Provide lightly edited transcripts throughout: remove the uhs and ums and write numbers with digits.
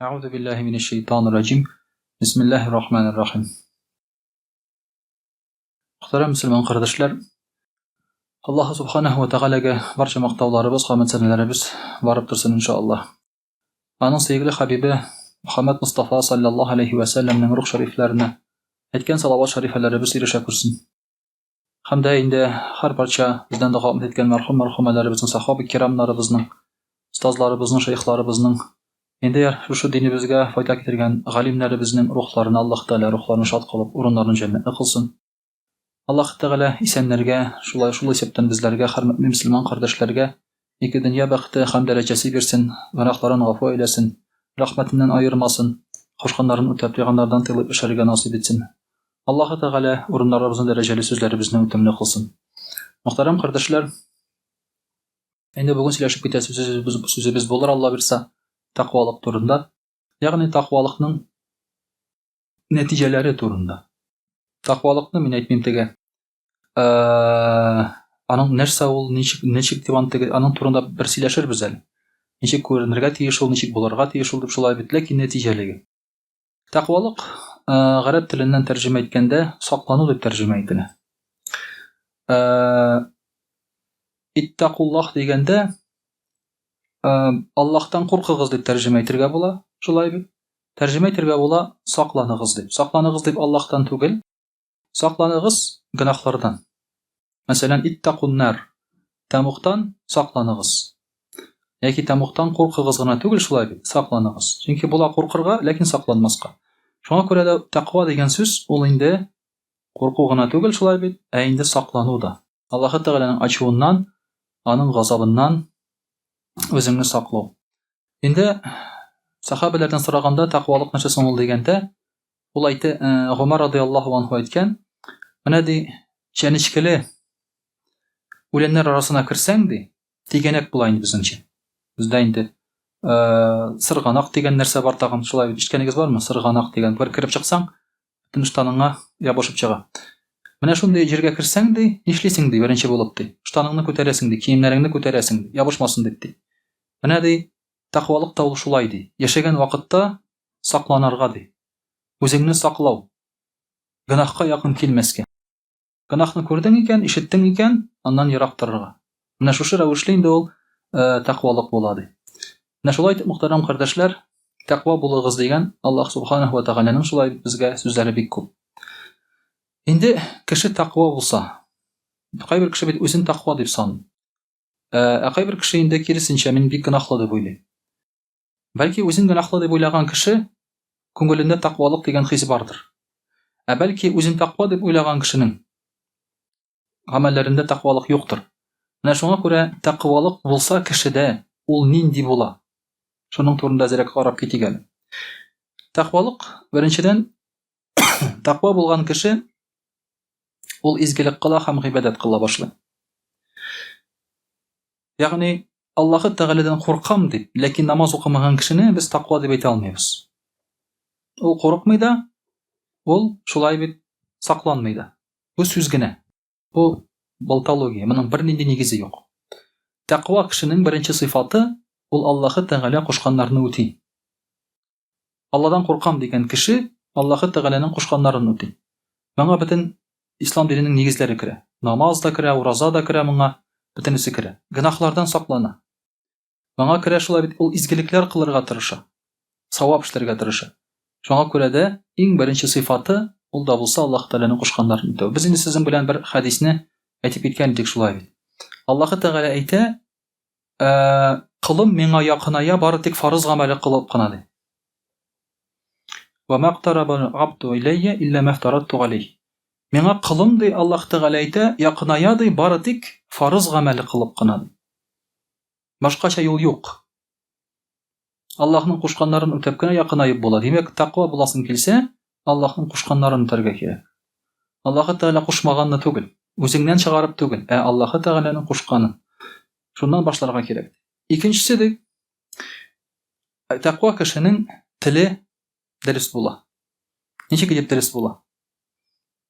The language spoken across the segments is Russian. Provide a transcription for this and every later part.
Euzu billahi mineşşeytanirracim. Bismillahirrahmanirrahim. Muhterem Müslüman kardeşler, Allah Subhanahu ve Teala'ga barcha maqtovlarimiz, hamdsanelarimiz varıp dursun inşallah. Onun sevgili Habibi Muhammed Mustafa sallallahu aleyhi ve sellem'nin ruh şeriflerine etken salavat şerifelerimiz irişe kursun. Hamda indi har barcha bizden devam etken merhumalarımızın, sahabe-i kiramlarımızın, ustazlarımızın, şeyhlerimizin, endi şu dinimizge fayda getirgen galimlerimizin ruhlarını Allah Teala ruhlarını şad kılıp, urunlarını cennetine kılsın. Allah Teala isenlerge, şulay septen bizlerge, her Müslüman kardeşlerge iki dünya baktı hem derecesi versin, günahlarını gafur eylesin, rahmetinden ayırmasın, hoşkanların ötepleyenlerden tılıp işarıga nasip etsin. Allah Teala urunlarımızın dereceli sözlerimizden ötemli kılsın. Muhterem kardeşler, endi bugün sileşip giden sözümüz bulur Allah birsa takvalık turunda. Yani takvalıkның neticeleri turunda. Takvalıkны men aytmayм tege. Aның нәрсә ул, ничек дигән теге, аның турында бер сөйләшербез әле. Ничек күренергә тиеш ул, ничек булырга тиеш ул дип шулай бит, ләкин нәтиҗәлеге. Таквалык гарәп теленнән тәрҗемә иткәндә саклану дип тәрҗемә ителә. Иттақуллах дигәндә Аллаһтан куркыгыз дип тәрҗемә итәргә була, шулай бит. Тәрҗемә итәргә була сакланыгыз дип. Сакланыгыз дип Аллаһтан түгел, сакланыгыз гөнаһлардан. Мәсәлән, иттақуннар, тамуктан сакланыгыз. Яки тамуктан куркыгыз гына түгел, шулай бит, сакланыгыз. Чөнки була куркырга, ләкин сакланмаска. Шуңа күрә дә тақва дигән сүз ул инде курку гына түгел, шулай бит, ә инде саклану да. Аллаһ Тәгаләнең ачуыннан, аның газабыннан өзеңне саклау. Инде сахабалардан сораганда тақвалык нәрсә соң ул дигәндә, ул әйтте, Гомар радиллаһу анһу әйткән, менә ди, чәнечкеле үләннәр арасына керсәң ди, тигәнәк була инде безнеңчә. Бездә инде сырганак дигән нәрсә бар тагын, шулай ишеткәнегез бармы? Сырганак дигән, бер кирип чыксаң, бүтән штаныңа ябышып чыга. Менә шундый җиргә керсәң ди, нишлисең ди, беренче булып ди. Штаныңны күтәрәсең ди, киемнәреңне күтәрәсең ди, ябышмасын дип ди. Менә ди, тақвалык та ул шулай ди. Яшәгән вакытта сакланырга ди. Үзеңне саклау. Гөнаһка якын килмәскә. Гөнаһны күрдең икән, ишеттең икән, аннан ерак торырга. Менә шушы рәвешле инде ул тақвалык була ди. Менә шулай итеп, мөхтәрәм кардәшләр, тақва булыгыз дигән Аллаһ Субханаһу ва Тәгаләнең шулай безгә сүзләре бик күп. Инде кеше тақва булса, кайбер кеше бит үзен тақва дип саный. Кайбер кеше инде киресенчә, мин бик гөнаһлы дип уйлый. Бәлки үзен гөнаһлы дип уйлаган кеше күңелендә тақвалык дигән хис бардыр. Бәлки үзен тақва дип уйлаган кешенең гамәлләрендә тақвалык юктыр. Менә шуңа күрә тақвалык булса кешедә, ул нинди була? Шуның турында зирәк карап китик әле. Тақвалык, беренчедән, тақва булган кеше ул изгелек кыла һәм гыйбадәт кыла башлый. Ягъни Аллаһ Тәгаләдән куркам дип, ләкин намаз укымаган кешене без тақва дип әйтә алмыйбыз. Ул курыкмый да, ул шулай бит сакланмый да. Бу сүз генә. Бу болтология, моның бернинди нигезе юк. Тақва кешенең беренче сыйфаты ул Аллаһ Тәгалә кушканнарны үти. Алладан куркам дигән кеше Аллаһ Тәгаләнең кушканнарын үти. Моңа бөтен ислам диненең нигезләре керә. Намаз да керә, ураза да керә, моңа бөтенесе керә. Гөнаһлардан саклана. Моңа керә шулай бит, ул изгелекләр кылырга тырыша. Савап эшләргә тырыша. Шуңа күрә дә иң беренче сыйфаты ул да булса Аллаһ Тәгаләнең кушканнарын үтәү. Без инде сезнең белән бер хадисне әйтеп киткән идек шулай бит. Аллаһ Тәгалә әйтә, кылым миңа якыная бары тик фарыз гамәле кылып кына ди. Ва мaqtaraba abdu ilayya illa maftaradtu alayh. Миңа кылым ди Аллаһ Тәгалә әйтә, якыная ди бары тик фарыз гамәле кылып кына ди. Башкача юл юк. Аллаһның кушканнарын үтәп кенә якынаеп була. Димәк, тақва буласың килсә, Аллаһның кушканнарын үтәргә кирәк. Аллаһ Тәгалә кушмаганны түгел, үзеңнән чыгарып түгел, Аллаһ Тәгаләнең кушканын. Шуннан башларга кирәк. Икенчесе ди, тақва кешенең теле дөрес була. Ничек дип дөрес була?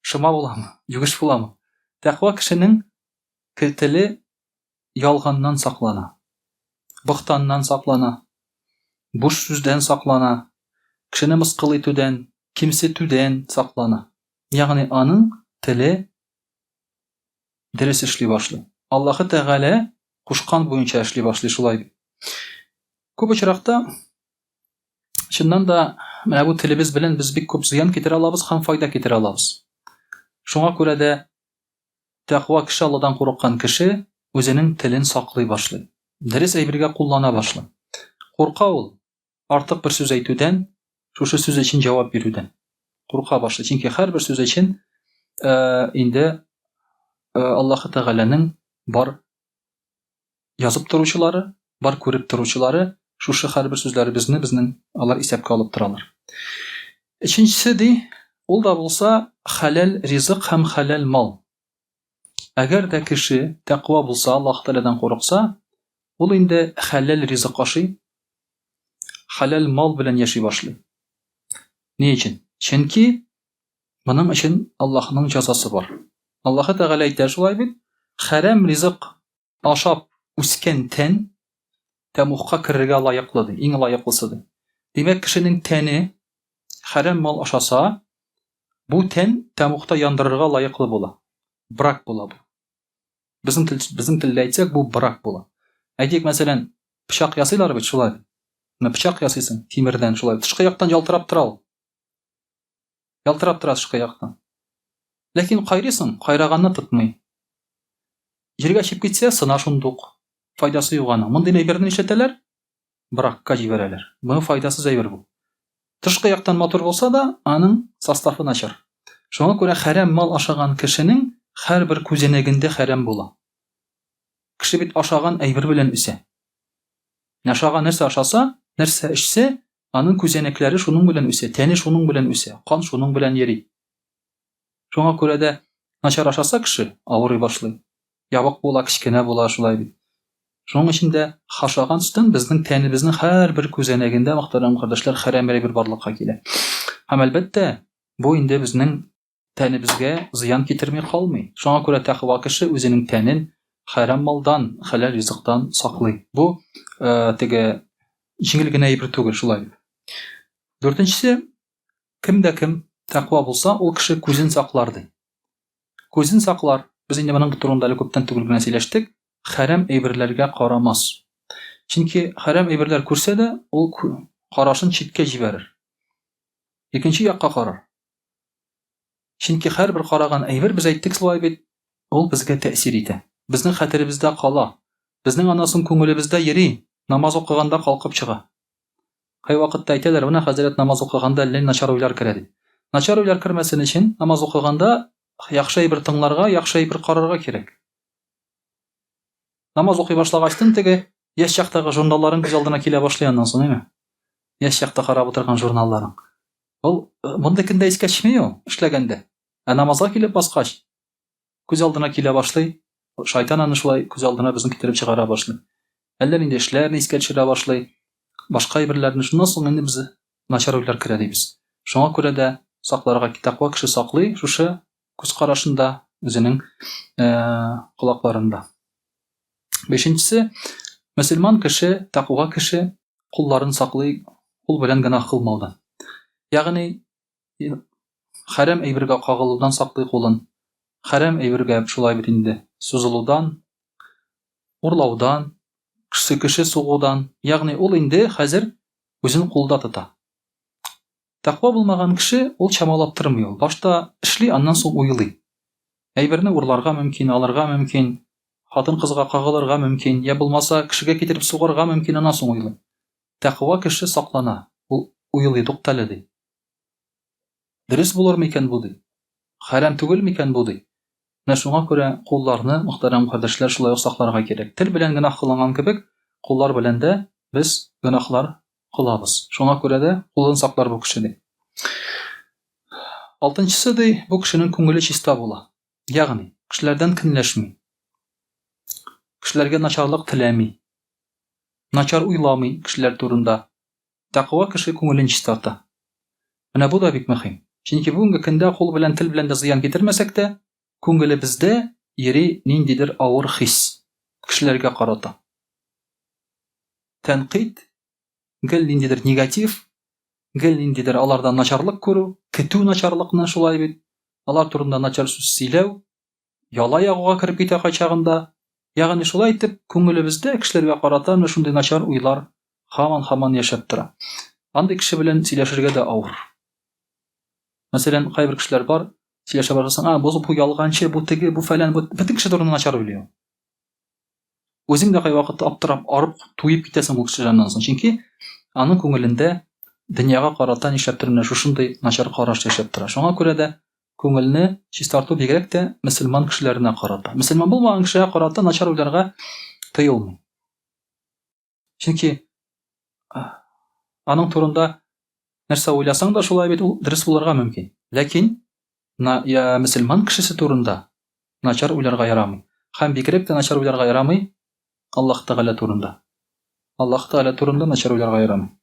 Шыма буламы? Югыш буламы? Тақва кешенең теле ялганнан саклана. Бохтаннан саклана. буш сүздән саклана, кешене мыскыл итүдән, кимсетүдән саклана. Ягъни аның теле дөрес эшли башлый. Аллаһы Тәгалә кушкан буенча эшли башлый шулай. Күп очракта чыннан да менә бу телебез белән без бик күп зыян китерә алабыз һәм файда китерә алабыз. Шуңа күрә дә тәкъва кеше, Алладан курыккан кеше үзенең телен саклый башлый. Дөрес әйбергә куллана башлый. Курка ул артык бер сүз әйтүдән, шушы сүз өчен җавап бирүдән. Курка башлый. Чөнки һәрбер сүз өчен инде Аллаһы Тәгаләнең бар язып торучылары, бар күреп торучылары, шушы һәрбер сүзләребезне безнең алар исәпкә алып торалар. Өченчесе ди, ул да булса хәләл ризык һәм хәләл мал. Әгәр дә кеше тәкъва булса, Аллаһ Тәгаләдән курыкса, ул инде хәләл ризык ашый, хәләл мал белән яши башлый. Ни өчен? Чөнки моның өчен Аллаһның җәзасы бар. Аллаһы Тәгалә әйтә шулай бит: "Хәрам ризык ашап үскән тән тәмугка керергә лаеклы" ди, иң лаеклысы ди. Димәк, кешенең тәне хәрам мал ашаса, бу тән тәмугта яндырырга лаеклы була. Брак була бу. Безнең телдә әйтсәк, бу брак була. Әйтик, мәсәлән, пычак ясыйлар бит шулай. Менә пычак ясыйсың тимердән шулай. Тышкы яктан ялтырап тора ул. Ялтырап тора тышкы яктан. Ләкин кайрыйсың, кайраганны тотмый. Җиргә чип китсә, сына шундук. Файдасы юк аның. Мондый әйберне ишетәләр, бракка җибәрәләр. Бу файдасыз әйбер бу. Тышкы яктан матур булса да, аның составы начар. Шуңа күрә хәрам мал ашаган кешенең һәрбер күзәнәгендә хәрам була. Кеше бит ашаган әйбер белән үсә. Ашаган нәрсә ашаса, нәрсә эчсә, аның күзәнәкләре шуның белән үсә, тәне шуның белән үсә, кан шуның белән йөри. Шуңа күрә дә начар ашаса кеше авырый башлый. Ябык була, кичкенә була шулай бит. Шуның өчен дә ашаган сөттән безнең тәнебезнең һәрбер күзәнәгендә, мөхтәрәм кардәшләр, хәрам әйбер барлыкка килә. Һәм әлбәттә, бу инде безнең тәнебезгә зыян китерми калмый. Шуңа күрә тәкъва кеше үзенең тәнен хәрам малдан, хәләл ризыктан саклый. Бу теге җиңел генә әйбер түгел шулай. Дүртенчесе, кемдә кем тәкъва булса, ул кеше күзен саклар ди. Күзен саклар. Без инде моның турында күптән түгел генә сөйләштек. Хәрам әйберләргә карамас. Чөнки хәрам әйберләр күрсә дә, ул карашын читкә җибәрер. Икенче якка карар. Чөнки һәрбер караган әйбер, без әйттек шулай бит, ул безгә тәэсир итә. Безнең хәтеребездә кала. Безнең анасын күңелебездә йөри, намаз укыганда калкып чыга. Кай вакытта әйтәләр, менә хәзрәт намаз укыганда әллә начар уйлар керә ди. Начар уйлар кермәсен өчен намаз укыганда яхшы әйбер тыңларга, яхшы әйбер карарга кирәк. Намаз укый башлагачтан теге яшь чактагы журналларын күз алдына килә башлый аннан соң, әйме? Яшь чакта карап утырган журналларын. Ул монда кемдә искә төшми ул эшләгәндә. Намазга килеп баскач, күз алдына килә башлый. Шайтан аны шулай күз алдына безне китереп чыгара башлый. Әллә нинди эшләрне искә төшерә башлый. Башка әйберләрне шуннан соң инде без начар уйлар керә дибез. Шуңа күрә дә сакларга тәкъва кеше саклый, шушы күз карашында, үзенең кулакларында. Бишенчесе, мөселман кеше, тәкъва кеше кулларын саклый, кул белән генә кылмаудан. Ягъни хәрам әйбергә кагылудан саклый кулын. Хәрам әйбергә шулай бит инде сузылудан, урлаудан, кеше сугудан. Ягъни ул инде хәзер үзен кулда тота. Тәкъва булмаган кеше ул чамалап тормый ул. Башта эшли, аннан соң уйлый. Әйберне урларга мөмкин, алырга мөмкин, хатын-кызга кагылырга мөмкин, я булмаса кешегә китереп сугарга мөмкин, аннан соң уйлый. Тәкъва кеше саклана. Ул уйлый, туктале ди. Дөрес булыр микән бу ди? Хәрам түгел микән бу ди? Менә шуңа күрә кулларны, мөхтәрәм кардәшләр, шулай ук сакларга кирәк. Тел белән генә кылынган кебек, куллар белән дә без гөнаһлар кылабыз. Шуңа күрә дә кулын саклар бу кеше ди. Алтынчысы ди, бу кешенең күңеле чиста була. Ягъни, кешеләрдән көнләшми. Кешеләргә начарлык теләми. Начар уйламый кешеләр турында. Тәкъва кеше күңелен чиста тота. Менә бу да бик мөһим. Чөнки бүгенге көндә кул белән, тел белән дә зыян китермәсәк тә, күңелебездә йөри ниндидер авыр хис кешеләргә карата. Тәнкыйть гел ниндидер негатив, гел ниндидер алардан начарлык күрү, көтүү начарлыкны шулай бит. Алар турында начар сүз сөйләү, яла ягуга кирип китә кайчагында. Ягъни шулай итеп, күңелебездә кешеләргә карата менә шундый начар уйлар һаман яшәп тора. Андый кеше белән сөйләшергә дә авыр. Мәсәлән, кайбер кешеләр бар, сөйләшә башласаң, бу ялганчы, бу теге, бу фәлән, бу бөтен кеше турында начар уйлый. Үзең дә кай вакытта аптырап, арып, туеп китәсең бу кешеләрнән соң. Чөнки аның күңелендә дөньяга карата нишләптер менә шушындый начар караш яшәп тора. Шуңа күрә дә күңелне чистарту бигрәк тә мөселман кешеләренә карата. Мөселман булмаган кешегә карата начар уйларга тыелмый. Чөнки аның турында нәрсә уйласаң да шулай бит ул дөрес булырга мөмкин. Ләкин мөселман кешесе турында начар уйларга ярамый. Һәм бигрәк тә начар уйларга ярамый Аллаһ Тәгалә турында. Аллаһ Тәгалә турында начар уйларга ярамый.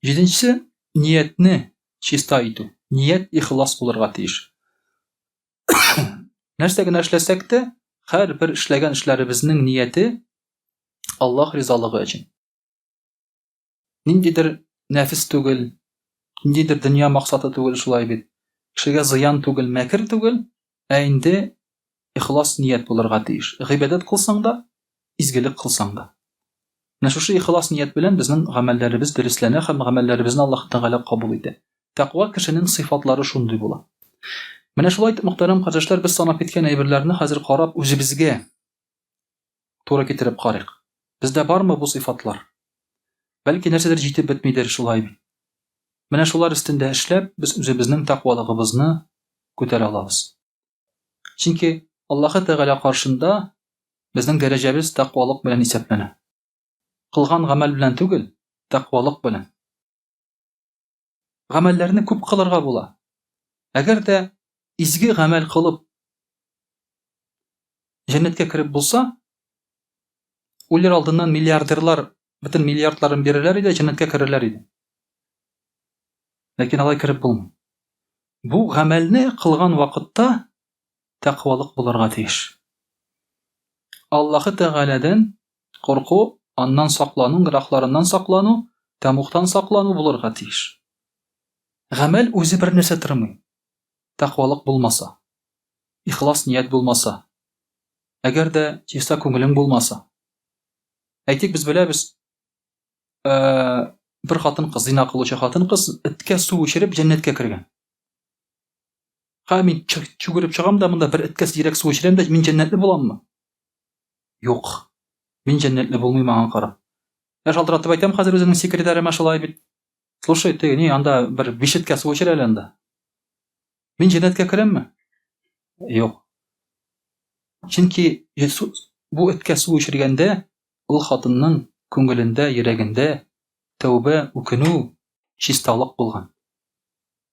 7-нчесе ниятне чиста итү. Ният ихлас булырга тиеш. Нәрсә генә эшләсәк тә, һәрбер эшләгән эшләребезнең нияте Аллаһ ризалыгы өчен. Ниндидер нәфис түгел, ниндидер дөнья максаты түгел шулай бит. Кешегә зыян түгел, мәкер түгел, инде ихлас ният булырга тиеш. Гыйбадат кылсаң да, изгелек кылсаң да. Менә шушы ихлас ният белән безнең гамәлләребез дөрестләнә һәм гамәлләребезне Аллаһ Тәгалә кабул итә. Тәкъва кешенең сыйфатлары шундый була. Менә шулай итеп, мөхтәрәм кардәшләр, без санап киткән әйберләрне хәзер карап үзебезгә туры китереп карыйк. Бездә бармы бу сыйфатлар? Бәлки нәрсәдер җитеп бетмидер шулай бит. Менә шулар өстендә эшләп, без үзебезнең тәкъвалыгыбызны күтәрә алабыз. Чөнки Аллаһ Тәгалә каршында безнең дәрәҗәбез тәкъвалык белән исәпләнә. Кылган гамәл белән түгел, тәкъвалык белән. Гамәлләрне күп кылырга була. Әгәр дә изге гамәл кылып җәннәткә кирип булса, үлер алдыннан миллиардерлар бөтен миллиардларын бирерләр иде, җәннәткә керерләр иде. Ләкин алай кирип булмый. Бу гамәлне кылган вакытта тәкъвалык булырга тиеш. Аллаһ Тәгаләдән корку, аннан саклану, гынахларыннан саклану, тәмуктан саклану булырга тиеш. Гамәл үзе бер нәрсә тормый. Тәкъвалык булмаса, ихлас ният булмаса, әгәр дә чиста күңелең булмаса. Әйтик, без беләбез, бер хатын-кыз, зина кылучы хатын-кыз эткә су эчереп җәннәткә кергән. Мин чүгереп чыгам да, монда бер эткә сирәк су эчерәм дә, мин җәннәтле буламмы? Юк. Мин җәннәтле булмыйм аңа карап. Я шалтыратып әйтәм хәзер үзенең секретаремә шулай бит. Слушай, ты, анда бер 5 эткә су эчер әле анда. Мин җәннәткә керәмме? Юк. Чөнки бу эткә су эчергәндә ул хатынның күңелендә, йөрәгендә тәүбә, үкенү, чисталык булган.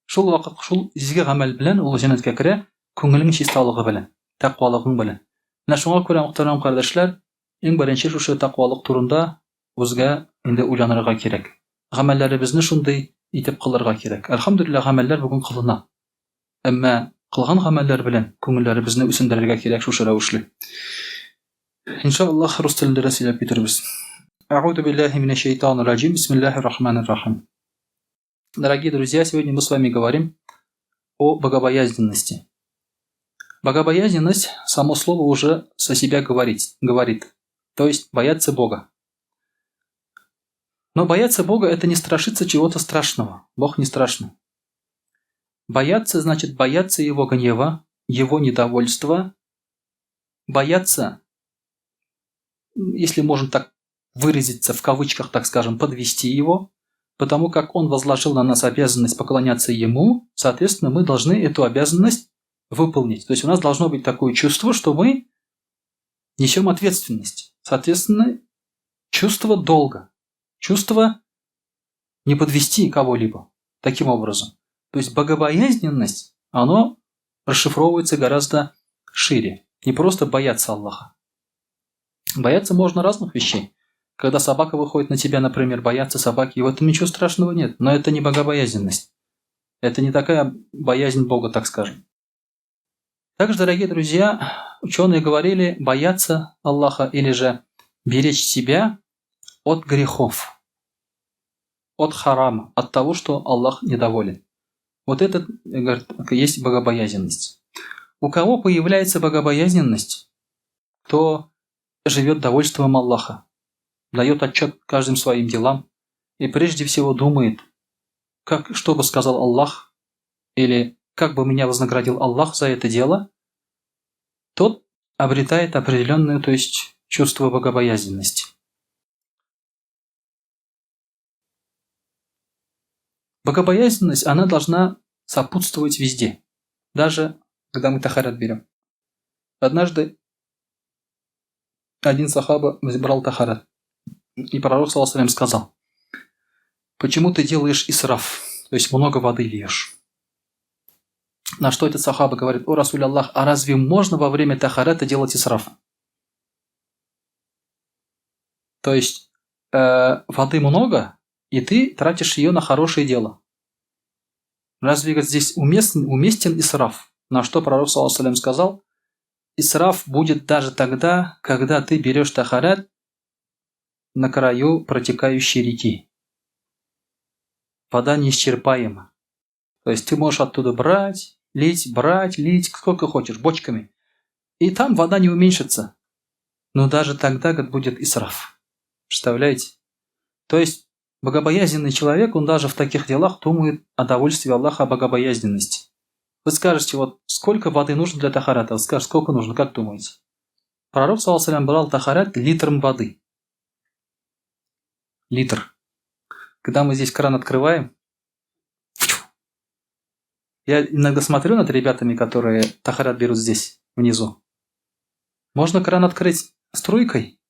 Шул вакыт, шул изге гамәл белән ул җәннәткә керә, күңелең чисталыгы белән, тәкъвалыгың белән. Менә шуңа күрә, мөхтәрәм кардәшләр, иң беренче шушы тәкъвалык турында үзгә инде уйланырга кирәк. Гамәлләребезне шундый итеп кылырга кирәк. Әлхәмдүлилләһ, гамәлләр бүген кылына. Әмма кылган гамәлләр белән күңелләребезне үсендерергә кирәк шушы рәвешле. Иншаллаһ, рус телендә сөйләп китербез. А'удhu billahi minash shaitanir rajim. Бисмиллахир рахманир рахим. Дорогие друзья, сегодня мы с вами говорим о богобоязненности. Богобоязненность, само слово уже со себя говорит. То есть бояться Бога. Но бояться Бога — это не страшиться чего-то страшного. Бог не страшный. Бояться значит бояться Его гнева, Его недовольства. Бояться, если можно так выразиться, в кавычках, так скажем, подвести Его, потому как Он возложил на нас обязанность поклоняться Ему, соответственно, мы должны эту обязанность выполнить. То есть у нас должно быть такое чувство, что мы несем ответственность. Соответственно, чувство долга, чувство не подвести кого-либо таким образом. То есть богобоязненность, оно расшифровывается гораздо шире. Не просто бояться Аллаха. Бояться можно разных вещей. Когда собака выходит на тебя, например, бояться собаки, и в этом ничего страшного нет. Но это не богобоязненность. Это не такая боязнь Бога, так скажем. Также, дорогие друзья, ученые говорили бояться Аллаха или же беречь себя от грехов. от харама, от того, что Аллах недоволен. Вот это, говорит, есть богобоязненность. У кого появляется богобоязненность, то живет довольством Аллаха, дает отчет каждым своим делам и прежде всего думает, что бы сказал Аллах, или как бы меня вознаградил Аллах за это дело, тот обретает определенное, то есть чувство богобоязненности. Богобоязненность, она должна сопутствовать везде, даже когда мы тахарат берем. Однажды один сахаба брал тахарат, и пророк саллаллаху алейхи ва саллям сказал: почему ты делаешь исраф, то есть много воды льешь? На что этот сахаба говорит: о Расуль Аллах, а разве можно во время тахарата делать исраф? То есть воды много, и ты тратишь ее на хорошее дело. Разве здесь уместен исраф? На что пророк саллаллаху алейхи ва саллям сказал: исраф будет даже тогда, когда ты берешь тахарат на краю протекающей реки. Вода неисчерпаема. То есть ты можешь оттуда брать, лить, сколько хочешь, бочками. И там вода не уменьшится. Но даже тогда будет исраф. Представляете? То есть богобоязненный человек, он даже в таких делах думает о довольстве Аллаха, о богобоязненности. Вы скажете, вот сколько воды нужно для тахарата? Вы скажете, сколько нужно, как думаете? Пророк саллаллаху алейхи ва саллям брал тахарат литром воды. Литр. Когда мы здесь кран открываем, я иногда смотрю над ребятами, которые тахарат берут здесь, внизу. Можно кран открыть струйкой?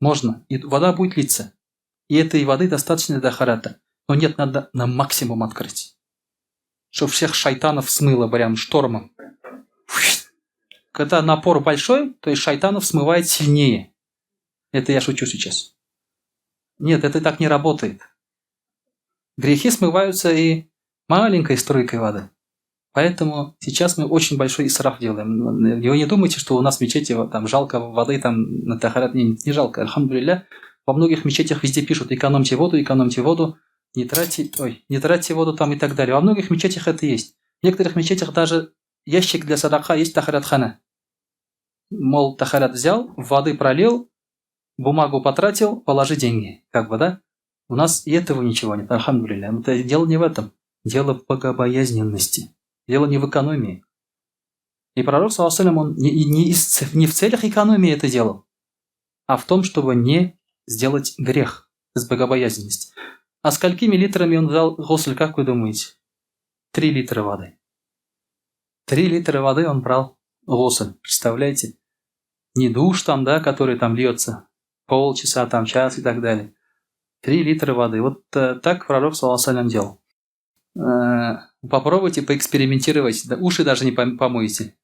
Можно. И вода будет литься. И этой воды достаточно для тахарата. Но нет, надо на максимум открыть. Чтобы всех шайтанов смыло прям штормом. Когда напор большой, то есть шайтанов смывает сильнее. Это я шучу сейчас. Нет, это так не работает. Грехи смываются и маленькой струйкой воды. Поэтому сейчас мы очень большой исраф делаем. Вы не думайте, что у нас в мечети там жалко воды, там на тахарат не жалко. Альхамдулилля, во многих мечетях везде пишут: экономьте воду, не тратьте воду там и так далее. Во многих мечетях это есть. В некоторых мечетях даже ящик для садака есть тахарат-хана. Мол, тахарат взял, воды пролил, бумагу потратил, положи деньги. Да? У нас и этого ничего нет. Альхамдулилля. Это дело не в этом. Дело в богобоязненности. Дело не в экономии. И пророк саллаллаху алейхи ва саллям, он не в целях экономии это делал, а в том, чтобы не сделать грех с богобоязненности. А сколькими литрами он взял гусль, как вы думаете? 3 литра воды. 3 литра воды он брал гусль. Представляете? Не душ там, да, который там льется полчаса, там час и так далее. 3 литра воды. Вот так пророк саллаллаху алейхи ва саллям делал. Попробуйте поэкспериментировать. Да, уши даже не помоете.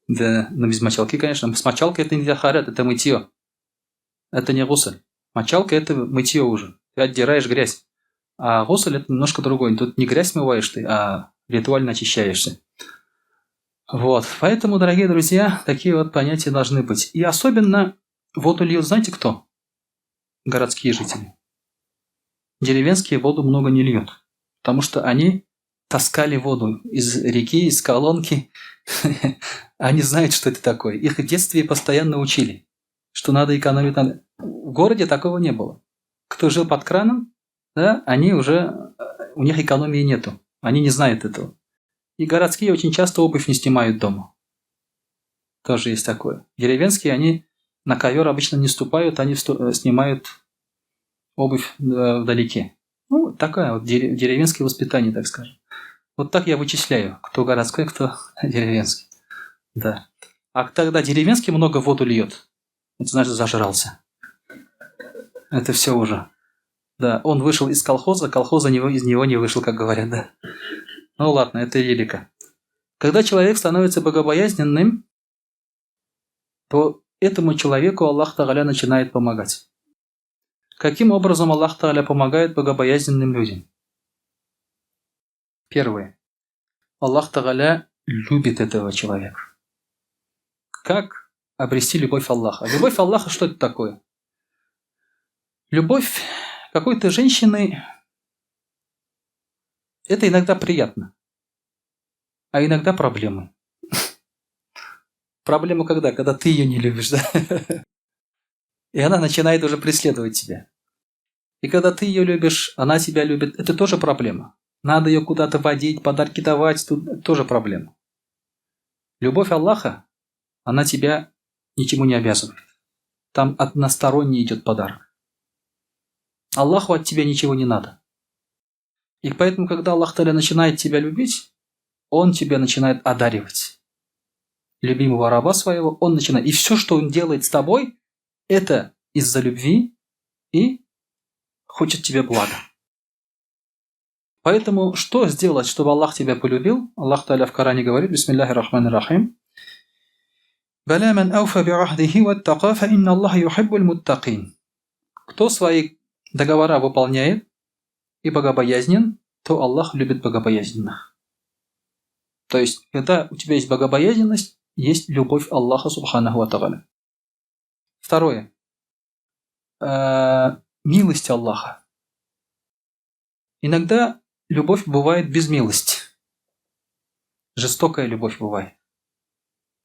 Да, но без мочалки, конечно. С мочалкой это не тахарат, это мытье. Это не гусль. Мочалка – это мытье уже. Ты отдираешь грязь. А гусль – это немножко другой. Тут не грязь смываешь ты, а ритуально очищаешься. Вот. Поэтому, дорогие друзья, такие вот понятия должны быть. И особенно воду льют, знаете кто? Городские жители. Деревенские воду много не льют. Потому что они таскали воду из реки, из колонки. Они знают, что это такое. Их в детстве постоянно учили, что надо экономить. В городе такого не было. Кто жил под краном, да, они уже, у них экономии нету. Они не знают этого. И городские очень часто обувь не снимают дома. Тоже есть такое. Деревенские, они на ковер обычно не ступают, они снимают обувь вдалеке. Ну, такое вот деревенское воспитание, так скажем. Вот так я вычисляю, кто городской, кто деревенский. Да. А когда деревенский много воду льет, это значит зажрался. Это все уже. Да, он вышел из колхоза из него не вышел, как говорят, да. Ну ладно, это лирика. Когда человек становится богобоязненным, то этому человеку Аллах Тааля начинает помогать. Каким образом Аллах Тааля помогает богобоязненным людям? Первое. Аллах Тааля любит этого человека. Как обрести любовь Аллаха? Любовь Аллаха, что это такое? Любовь какой-то женщины это иногда приятно, а иногда проблемы. Проблема когда? Когда ты ее не любишь, да? И она начинает уже преследовать тебя. И когда ты ее любишь, она тебя любит, это тоже проблема. Надо ее куда-то водить, подарки давать, тут тоже проблема. Любовь Аллаха, она тебя ничему не обязывает. Там односторонний идет подарок. Аллаху от тебя ничего не надо. И поэтому, когда Аллах Та'аля начинает тебя любить, Он тебя начинает одаривать. Любимого раба своего, Он начинает. И все, что Он делает с тобой, это из-за любви и хочет тебе блага. Поэтому что сделать, чтобы Аллах тебя полюбил? Аллах Та'аля в Коране говорит, бисмиллахи рахмани рахим, «Баля ман ауфа би'ахдихи ваттака, фа инна Аллаха юхиббуль муттакин». Кто свои договора выполняет и богобоязнен, то Аллах любит богобоязненных. То есть, когда у тебя есть богобоязненность, есть любовь Аллаха субханаху ва тааля. Второе. Милость Аллаха. Иногда любовь бывает без милости. Жестокая любовь бывает.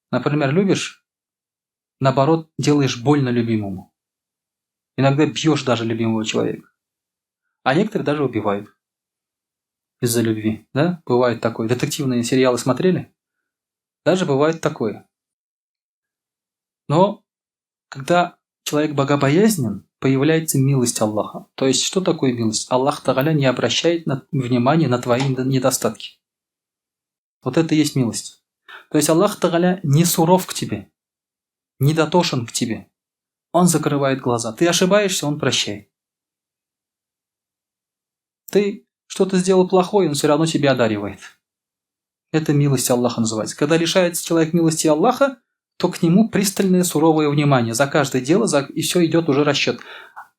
Например, любишь, наоборот, делаешь больно любимому. Иногда бьешь даже любимого человека. А некоторые даже убивают из-за любви. Да? Бывает такое. Детективные сериалы смотрели? Даже бывает такое. Но когда человек богобоязнен, появляется милость Аллаха. То есть, что такое милость? Аллах Та'аля не обращает внимания на твои недостатки. Вот это и есть милость. То есть, Аллах Та'аля не суров к тебе, не дотошен к тебе. Он закрывает глаза. Ты ошибаешься, Он прощает. Ты что-то сделал плохое, Он все равно тебя одаривает. Это милость Аллаха называется. Когда лишается человек милости Аллаха, то к нему пристальное суровое внимание. За каждое дело, и все идет уже расчет.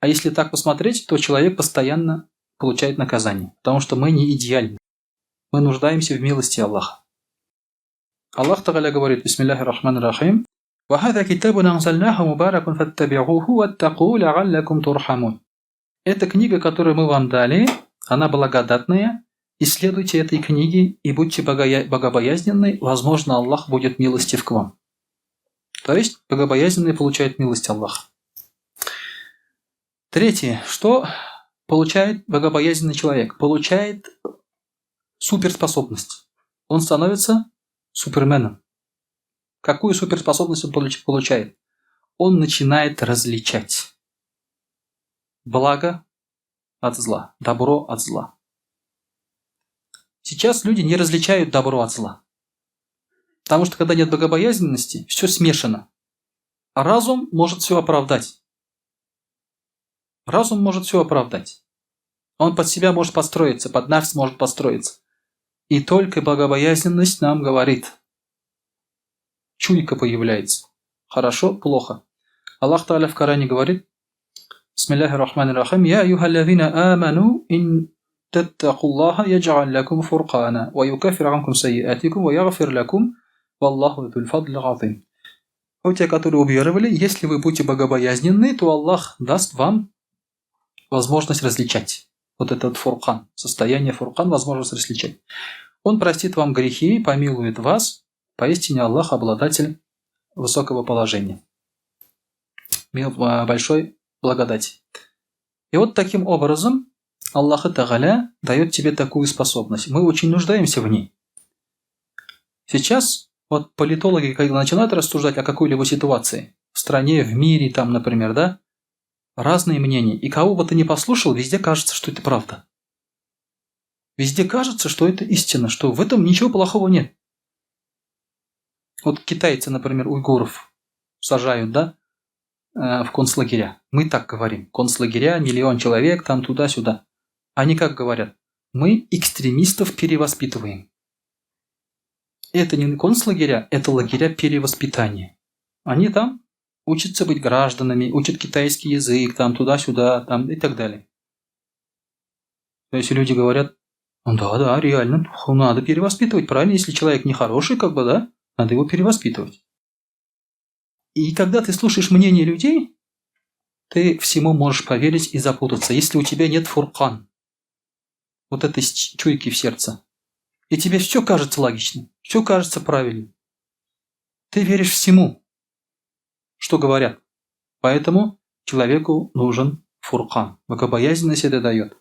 А если так посмотреть, то человек постоянно получает наказание. Потому что мы не идеальны. Мы нуждаемся в милости Аллаха. Аллах Та'аля говорит, бисмиллахи рахмани рахим, «Вахада китабун анзальнаху мубаракун фаттаби'уху ваттаку ла'аллакум турхамун». Эта книга, которую мы вам дали, она благодатная. Исследуйте этой книги и будьте богобоязненны, возможно, Аллах будет милостив к вам. То есть, богобоязненные получают милость Аллаха. Третье. Что получает богобоязненный человек? Получает суперспособность. Он становится суперменом. Какую суперспособность он получает? Он начинает различать благо от зла, добро от зла. Сейчас люди не различают добро от зла. Потому что когда нет богобоязненности, все смешано. А разум может все оправдать. Разум может все оправдать. Он под себя может подстроиться, под нафс может подстроиться. И только богобоязненность нам говорит. Чуйка появляется. Хорошо, плохо. Аллах Та'аля в Коране говорит, бисмиллахи рахмани рахим, «Я аюхаллазина аману ин таттакуллаха ядж'аль лакум фуркана, ва юкаффир анкум сайиатикум, ва ягфир лакум, валлаху зуль фадли азим». У те, которые уверовали, если вы будете богобоязненны, то Аллах даст вам возможность различать. Вот этот фуркан, состояние фуркан, возможность различать. Он простит вам грехи, помилует вас. Поистине Аллах обладатель высокого положения. Большой благодати. И вот таким образом Аллах Та'аля дает тебе такую способность. Мы очень нуждаемся в ней. Сейчас вот политологи, когда начинают рассуждать о какой-либо ситуации, в стране, в мире, там, например, да, разные мнения. И кого бы ты ни послушал, везде кажется, что это правда. Везде кажется, что это истина, что в этом ничего плохого нет. Вот китайцы, например, уйгуров сажают, да, в концлагеря. Мы так говорим. Концлагеря, 1 миллион человек, там туда-сюда. Они как говорят? Мы экстремистов перевоспитываем. Это не концлагеря, это лагеря перевоспитания. Они там учатся быть гражданами, учат китайский язык, там туда-сюда, там и так далее. То есть люди говорят, ну да, реально, надо перевоспитывать, правильно, если человек нехороший, как бы, да, надо его перевоспитывать. И когда ты слушаешь мнение людей, ты всему можешь поверить и запутаться, если у тебя нет фуркан. вот этой чуйки в сердце. И тебе все кажется логичным, все кажется правильным. Ты веришь всему, что говорят. Поэтому человеку нужен фуркан. Богобоязненность это дает.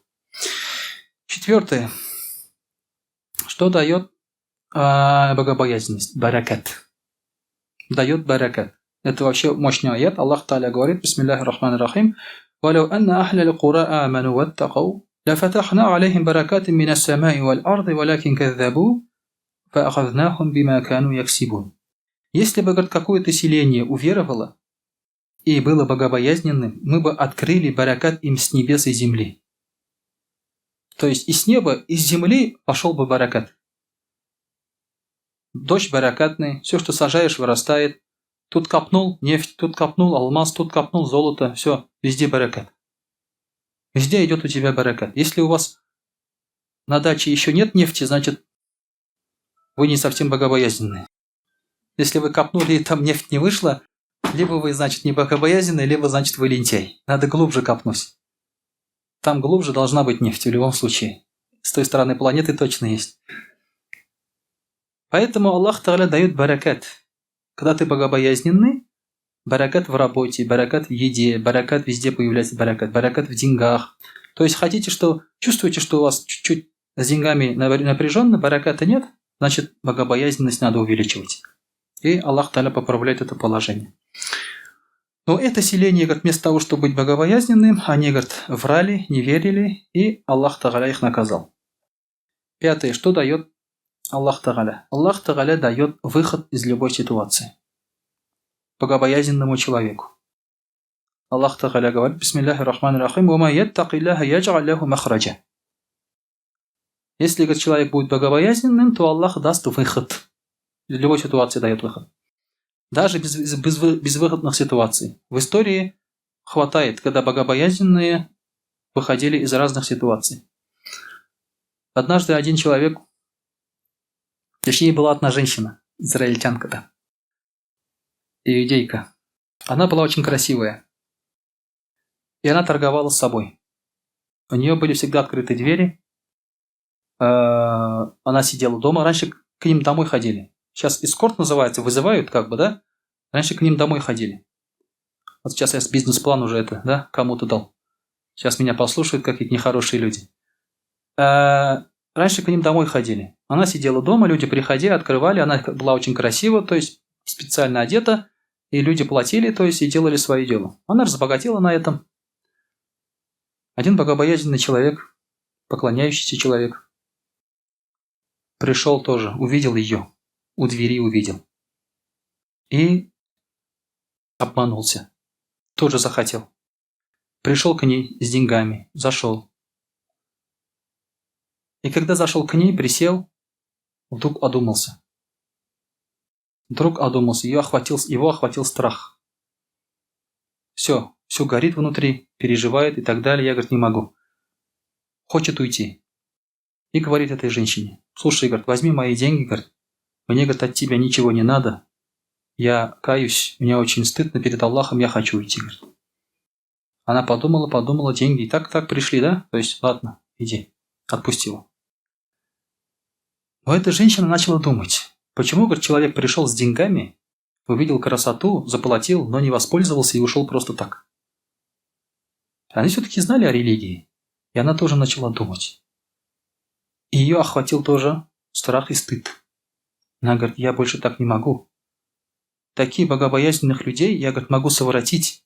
Четвертое. Что дает богобоязненность? Баракат. Дает баракат. Это вообще мощный аят. Аллах Та'аля говорит, бисмиллахи рахмани рахим, وَلَوْ أَنَّ أَهْلَ الْقُرَىٰ آمَنُوا وَاتَّقَوْا لَفَتَحْنَا عَلَيْهِمْ بَرَكَاتٍ مِّنَ السَّمَاءِ وَالْأَرْضِ وَلَكِنْ كَذَّبُوا فَأَخَذْنَاهُمْ بِمَا كَانُوا يَكْسِبُونَ. Если бы, говорит, какое-то селение уверовало и было богобоязненным, мы бы открыли баракат им с небес и земли. То есть из неба, из земли пошел бы баракат. Дождь баракатный, все, что сажаешь, вырастает. Тут копнул нефть, тут копнул алмаз, тут копнул золото. Все, везде баракат. Везде идет у тебя баракат. Если у вас на даче еще нет нефти, значит, вы не совсем богобоязненные. Если вы копнули и там нефть не вышла, либо вы, значит, не богобоязненные, либо, значит, вы лентяй. Надо глубже копнуть. Там глубже должна быть нефть в любом случае. С той стороны планеты точно есть. Поэтому Аллах Та'аля дает баракат. Когда ты богобоязненный, баракат в работе, баракат в еде, баракат везде появляется баракат, баракат в деньгах. То есть чувствуете, что у вас чуть-чуть с деньгами напряженно, бараката нет, значит богобоязненность надо увеличивать. И Аллах Та'аля поправляет это положение. Но это селение, говорит, вместо того, чтобы быть богобоязненным, они, говорит, врали, не верили, и Аллах Та'аля их наказал. Пятое. Что дает Аллах Та'аля? Аллах Та'аля дает выход из любой ситуации богобоязненному человеку. Аллах Та'аля говорит, бисмиллахи рахмани рахим, وَمَا يَتَّقِ اللَّهَ يَجْعَلْ لَهُ مَخْرَجًا. Если, говорит, человек будет богобоязненным, то Аллах даст выход. Из любой ситуации дает выход. Даже без безвыходных ситуаций. В истории хватает, когда богобоязненные выходили из разных ситуаций. Однажды один человек, точнее была одна женщина, израильтянка-то, иудейка. Она была очень красивая. И она торговала с собой. У нее были всегда открыты двери. Она сидела дома. Раньше к ним домой ходили. Сейчас эскорт называется, вызывают как бы, да? Раньше к ним домой ходили. Вот сейчас я бизнес-план уже это, да, кому-то дал. Сейчас меня послушают какие-то нехорошие люди. Раньше к ним домой ходили. Она сидела дома, люди приходили, открывали. Она была очень красива, то есть специально одета. И люди платили, то есть и делали свое дело. Она разбогатела на этом. Один богобоязненный человек, поклоняющийся человек, пришел тоже, увидел ее. У двери увидел. И обманулся. Тоже захотел. Пришел к ней с деньгами. Зашел. И когда зашел к ней, присел, вдруг одумался. Его охватил страх. Все горит внутри, переживает и так далее. Я, говорит, не могу. Хочет уйти. И говорит этой женщине, слушай, говорит, возьми мои деньги, говорит, мне, говорит, от тебя ничего не надо. Я каюсь, мне очень стыдно перед Аллахом, я хочу уйти, говорит. Она подумала, деньги и так пришли, да? То есть, ладно, иди, отпустила. Но эта женщина начала думать, почему, говорит, человек пришел с деньгами, увидел красоту, заплатил, но не воспользовался и ушел просто так. Они все-таки знали о религии, и она тоже начала думать. И ее охватил тоже страх и стыд. Она говорит, я больше так не могу. Таких богобоязненных людей я, говорит, могу совратить.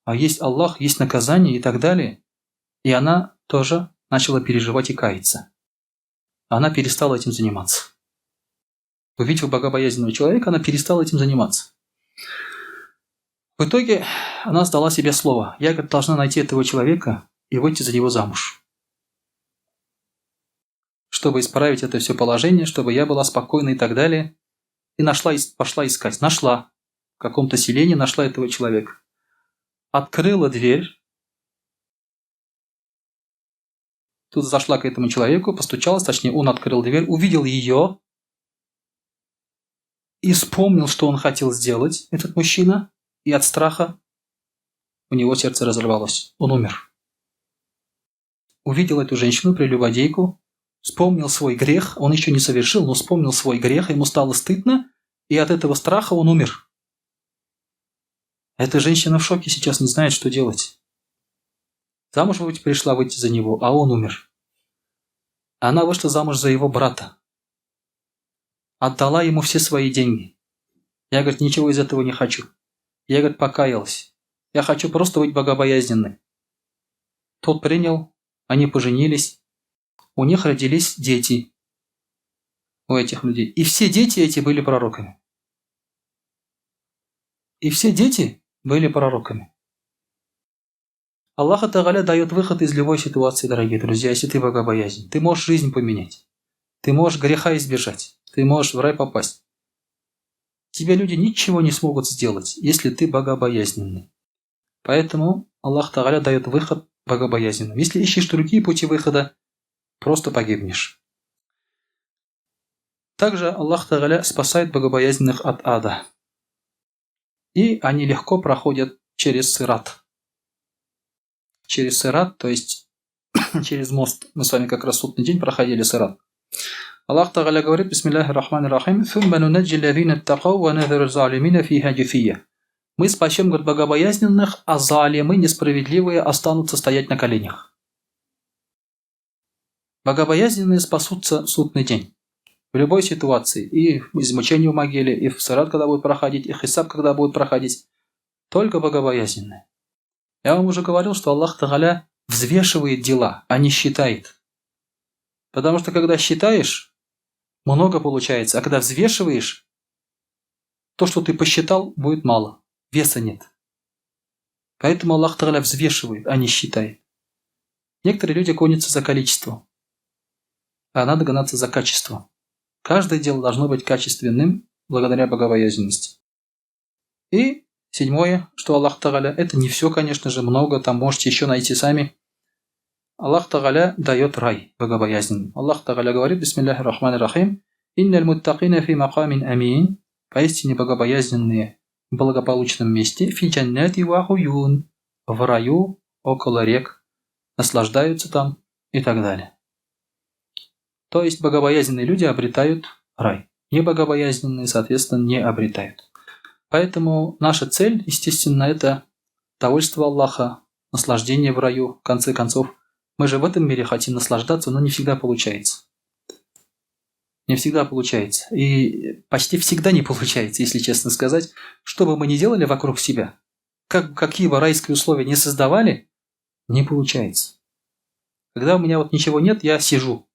А есть Аллах, есть наказание и так далее. И она тоже начала переживать и каяться. Она перестала этим заниматься. Увидев богобоязненного человека, она перестала этим заниматься. В итоге она сдала себе слово. Я, говорит, должна найти этого человека и выйти за него замуж. Чтобы исправить это все положение, чтобы я была спокойна и так далее. И пошла искать. Нашла. В каком-то селении нашла этого человека. Открыла дверь. Тут зашла к этому человеку, постучалась, точнее, он открыл дверь, увидел ее. И вспомнил, что он хотел сделать, этот мужчина. И от страха у него сердце разорвалось. Он умер. увидел эту женщину, прелюбодейку, вспомнил свой грех, он еще не совершил, но вспомнил свой грех, ему стало стыдно, и от этого страха он умер. Эта женщина в шоке, сейчас не знает, что делать. Замуж пришла выйти за него, а он умер. Она вышла замуж за его брата. Отдала ему все свои деньги. Я, говорит, ничего из этого не хочу. Я, говорит, покаялась. Я хочу просто быть богобоязненной. Тот принял, они поженились. У них родились дети. У этих людей. И все дети эти были пророками. И все дети были пророками. Аллах Тааля дает выход из любой ситуации, дорогие друзья, если ты богобоязнен. Ты можешь жизнь поменять. Ты можешь греха избежать. Ты можешь в рай попасть. Тебе люди ничего не смогут сделать, если ты богобоязненный. Поэтому Аллах Тааля дает выход богобоязненным. Если ищешь другие пути выхода, просто погибнешь. Также Аллах Тааля спасает богобоязненных от ада. И они легко проходят через сират. Через сират, то есть через мост. Мы с вами как раз в судный день проходили сират. Аллах Тааля говорит: Бисмиллахи рахмани рахим. Мы спасем, говорит, богобоязненных, а залимы, несправедливые, останутся стоять на коленях. Богобоязненные спасутся в судный день. В любой ситуации. И в измучении в могиле, и в сират, когда будет проходить, и хисаб, когда будет проходить. Только богобоязненные. Я вам уже говорил, что Аллах Тааля взвешивает дела, а не считает. Потому что когда считаешь, много получается, а когда взвешиваешь, то, что ты посчитал, будет мало. Веса нет. Поэтому Аллах Тааля взвешивает, а не считает. Некоторые люди гонятся за количеством, а надо гнаться за качеством. Каждое дело должно быть качественным благодаря богобоязненности. И седьмое, что Аллах Тааля, это не все, конечно же, много, там можете еще найти сами. Аллах Тааля дает рай богобоязненным. Аллах Тааля говорит: Бисмиллахи рахмани рахим. Инналь муттакина фи макамин амин. Поистине богобоязненные в благополучном месте. Фи джаннати ва хуюн. В раю, около рек. Наслаждаются там и так далее. То есть богобоязненные люди обретают рай. Небогобоязненные, соответственно, не обретают. Поэтому наша цель, естественно, это довольство Аллаха, наслаждение в раю, в конце концов. Мы же в этом мире хотим наслаждаться, но не всегда получается. Не всегда получается. И почти всегда не получается, если честно сказать. Что бы мы ни делали вокруг себя, какие бы райские условия не создавали, не получается. Когда у меня вот ничего нет, я сижу.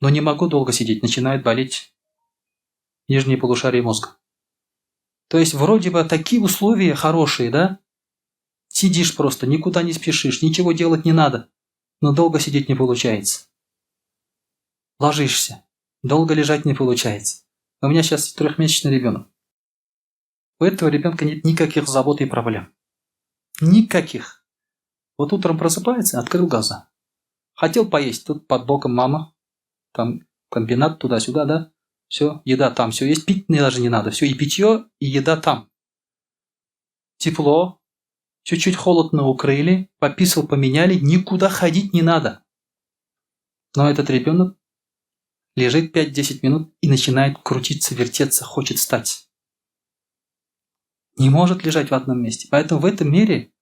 Но не могу долго сидеть, начинает болеть нижнее полушарие мозга. То есть вроде бы такие условия хорошие, да? Сидишь просто, никуда не спешишь, ничего делать не надо, но долго сидеть не получается. Ложишься, долго лежать не получается. У меня сейчас 3-месячный ребенок. У этого ребенка нет никаких забот и проблем. Никаких. Вот утром просыпается, открыл глаза. Хотел поесть, тут под боком мама. Там комбинат туда-сюда, да? Все, еда там, все есть, пить даже не надо. Все, и питье, и еда там. Тепло, чуть-чуть холодно укрыли, пописал, поменяли, никуда ходить не надо. Но этот ребенок лежит 5-10 минут и начинает крутиться, вертеться, хочет встать. Не может лежать в одном месте. Поэтому в этом мире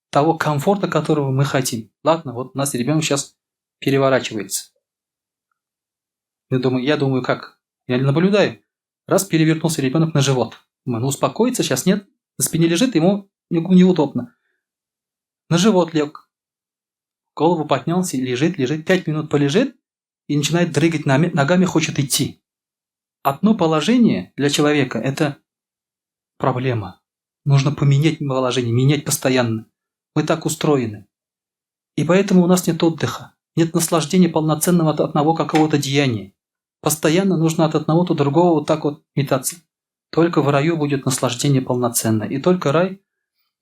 того комфорта, которого мы хотим. Ладно, вот у нас ребенок сейчас переворачивается. Я думаю, как? Я наблюдаю. Раз перевернулся ребенок на живот. Думаю, успокоится, сейчас нет. На спине лежит, ему неудобно. На живот лег. Голову поднялся, лежит, 5 минут полежит и начинает дрыгать ногами, хочет идти. Одно положение для человека – это проблема. Нужно поменять положение, менять постоянно. Мы так устроены. И поэтому у нас нет отдыха, нет наслаждения полноценного от одного какого-то деяния. Постоянно нужно от одного до другого вот так вот метаться. Только в раю будет наслаждение полноценное. И только рай,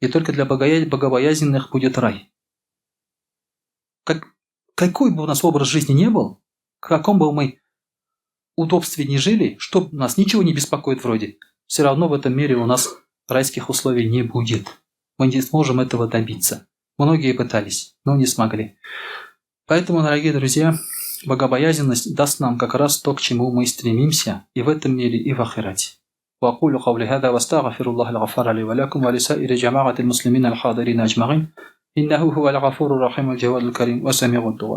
и только для богобоязненных будет рай. Какой бы у нас образ жизни не был, в каком бы мы удобстве не жили, что нас ничего не беспокоит вроде, все равно в этом мире у нас райских условий не будет. Мы не сможем этого добиться. Многие пытались, но не смогли. Поэтому, дорогие друзья, богобоязненность даст нам как раз то, к чему мы стремимся и в этом мире, и в ахирате. وأقول قولي هذا واستغفر الله الغفار لي ولكم ولسائر جماعة المسلمين الحاضرين أجمعين إنه هو الغفور الرحيم الجواد الكريم وسميع الدعاء.